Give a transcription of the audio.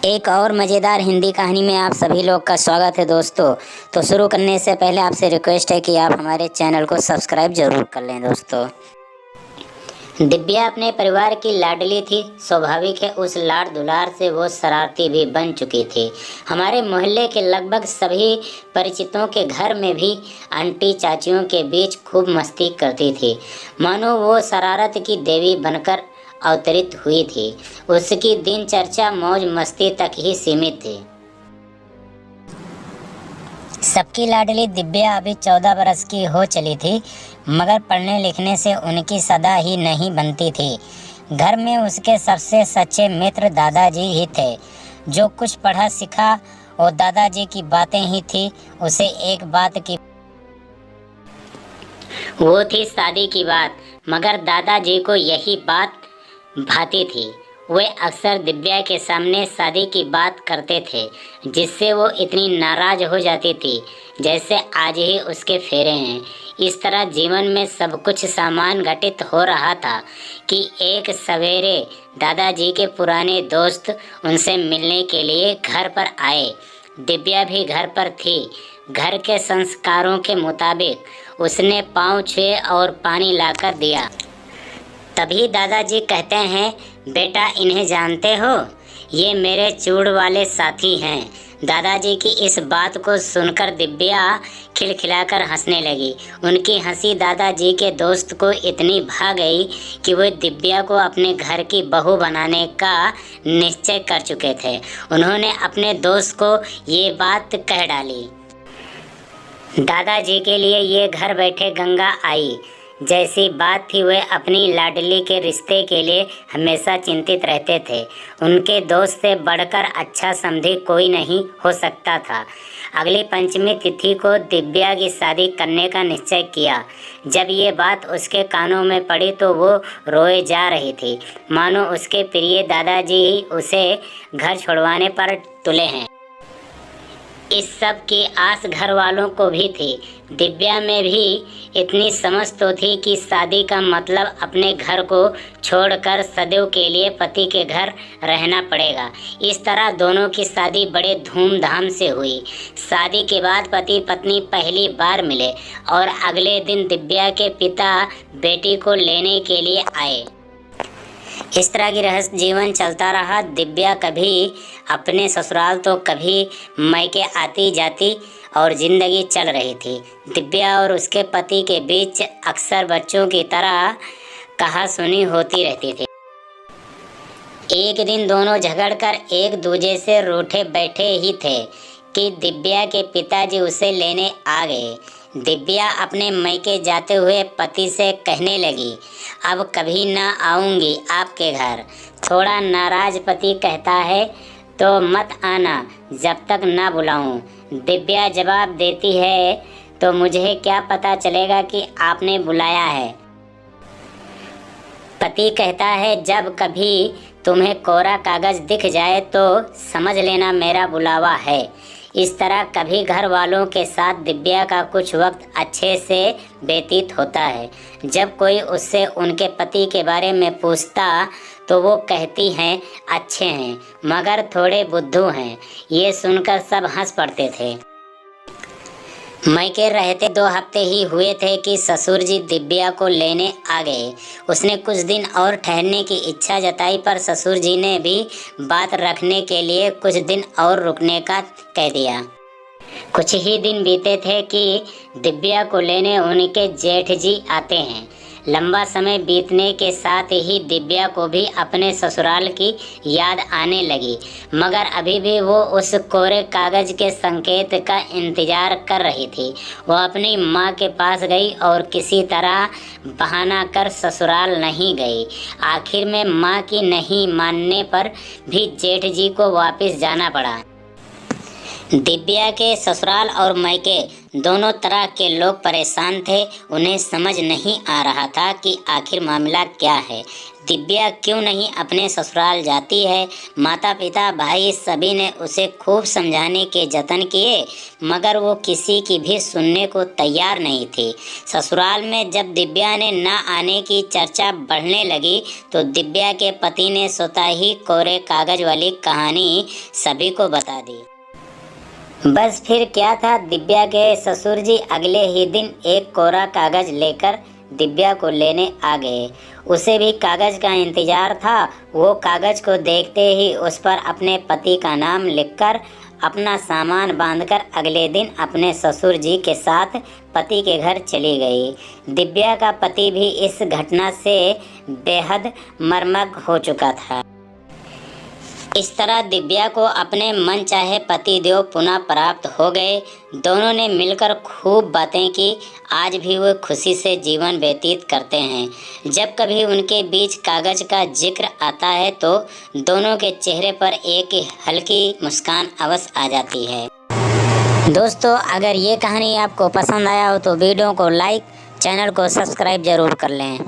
एक और मज़ेदार हिंदी कहानी में आप सभी लोग का स्वागत है दोस्तों। तो शुरू करने से पहले आपसे रिक्वेस्ट है कि आप हमारे चैनल को सब्सक्राइब जरूर कर लें दोस्तों। दिव्या अपने परिवार की लाडली थी। स्वाभाविक है उस लाड दुलार से वो शरारती भी बन चुकी थी। हमारे मोहल्ले के लगभग सभी परिचितों के घर में भी आंटी चाचियों के बीच खूब मस्ती करती थी, मानो वो शरारत की देवी बनकर अवतरित हुई थी। उसकी दिनचर्या मौज मस्ती तक ही सीमित थी। सबकी लाडली दिव्या अभी 14 बरस की हो चली थी, मगर पढ़ने लिखने से उनकी सदा ही नहीं बनती थी। घर में उसके सबसे सच्चे मित्र दादाजी ही थे। जो कुछ पढ़ा सीखा वो दादाजी की बातें ही थी। उसे एक बात की वो थी शादी की बात, मगर दादाजी को यही बात भाती थी। वे अक्सर दिव्या के सामने शादी की बात करते थे, जिससे वो इतनी नाराज हो जाती थी जैसे आज ही उसके फेरे हैं। इस तरह जीवन में सब कुछ सामान घटित हो रहा था कि एक सवेरे दादाजी के पुराने दोस्त उनसे मिलने के लिए घर पर आए। दिव्या भी घर पर थी। घर के संस्कारों के मुताबिक उसने पाँव छुए और पानी लाकर दिया। तभी दादाजी कहते हैं, बेटा इन्हें जानते हो? ये मेरे चूड़ वाले साथी हैं। दादाजी की इस बात को सुनकर दिव्या खिलखिलाकर हंसने लगी। उनकी हंसी दादाजी के दोस्त को इतनी भा गई कि वे दिव्या को अपने घर की बहू बनाने का निश्चय कर चुके थे। उन्होंने अपने दोस्त को ये बात कह डाली। दादाजी के लिए ये घर बैठे गंगा आई जैसी बात थी। वे अपनी लाडली के रिश्ते के लिए हमेशा चिंतित रहते थे। उनके दोस्त से बढ़कर अच्छा समधी कोई नहीं हो सकता था। अगली पंचमी तिथि को दिव्या की शादी करने का निश्चय किया। जब ये बात उसके कानों में पड़ी तो वो रोए जा रही थी, मानो उसके प्रिय दादाजी ही उसे घर छोड़वाने पर तुले हैं। इस सब की आस घर वालों को भी थी। दिव्या में भी इतनी समझ तो थी कि शादी का मतलब अपने घर को छोड़कर सदैव के लिए पति के घर रहना पड़ेगा। इस तरह दोनों की शादी बड़े धूमधाम से हुई। शादी के बाद पति पत्नी पहली बार मिले और अगले दिन दिव्या के पिता बेटी को लेने के लिए आए। इस तरह की रहस्य जीवन चलता रहा। दिव्या कभी अपने ससुराल तो कभी मायके आती जाती और ज़िंदगी चल रही थी। दिव्या और उसके पति के बीच अक्सर बच्चों की तरह कहासुनी होती रहती थी। एक दिन दोनों झगड़कर एक दूसरे से रूठे बैठे ही थे कि दिव्या के पिताजी उसे लेने आ गए। दिव्या अपने मायके जाते हुए पति से कहने लगी, अब कभी ना आऊँगी आपके घर। थोड़ा नाराज पति कहता है, तो मत आना जब तक ना बुलाऊं। दिव्या जवाब देती है, तो मुझे क्या पता चलेगा कि आपने बुलाया है। पति कहता है, जब कभी तुम्हें कोरा कागज़ दिख जाए तो समझ लेना मेरा बुलावा है। इस तरह कभी घर वालों के साथ दिव्या का कुछ वक्त अच्छे से व्यतीत होता है। जब कोई उससे उनके पति के बारे में पूछता तो वो कहती हैं, अच्छे हैं मगर थोड़े बुद्धू हैं। ये सुनकर सब हंस पड़ते थे। मायके रहते 2 हफ्ते ही हुए थे कि ससुर जी दिव्या को लेने आ गए। उसने कुछ दिन और ठहरने की इच्छा जताई, पर ससुर जी ने भी बात रखने के लिए कुछ दिन और रुकने का कह दिया। कुछ ही दिन बीते थे कि दिव्या को लेने उनके जेठ जी आते हैं। लंबा समय बीतने के साथ ही दिव्या को भी अपने ससुराल की याद आने लगी, मगर अभी भी वो उस कोरे कागज़ के संकेत का इंतज़ार कर रही थी। वो अपनी माँ के पास गई और किसी तरह बहाना कर ससुराल नहीं गई। आखिर में माँ की नहीं मानने पर भी जेठ जी को वापस जाना पड़ा। दिव्या के ससुराल और मायके दोनों तरह के लोग परेशान थे। उन्हें समझ नहीं आ रहा था कि आखिर मामला क्या है। दिव्या क्यों नहीं अपने ससुराल जाती है। माता पिता भाई सभी ने उसे खूब समझाने के जतन किए, मगर वो किसी की भी सुनने को तैयार नहीं थी। ससुराल में जब दिव्या ने न आने की चर्चा बढ़ने लगी तो दिव्या के पति ने स्वतः ही कोरे कागज वाली कहानी सभी को बता दी। बस फिर क्या था, दिव्या के ससुर जी अगले ही दिन एक कोरा कागज लेकर दिव्या को लेने आ गए। उसे भी कागज का इंतजार था। वो कागज को देखते ही उस पर अपने पति का नाम लिखकर अपना सामान बांधकर अगले दिन अपने ससुर जी के साथ पति के घर चली गई। दिव्या का पति भी इस घटना से बेहद मर्मग्न हो चुका था। इस तरह दिव्या को अपने मन चाहे पति देव पुनः प्राप्त हो गए। दोनों ने मिलकर खूब बातें की। आज भी वो खुशी से जीवन व्यतीत करते हैं। जब कभी उनके बीच कागज का जिक्र आता है तो दोनों के चेहरे पर एक हल्की मुस्कान अवश्य आ जाती है। दोस्तों, अगर ये कहानी आपको पसंद आया हो तो वीडियो को लाइक, चैनल को सब्सक्राइब जरूर कर लें।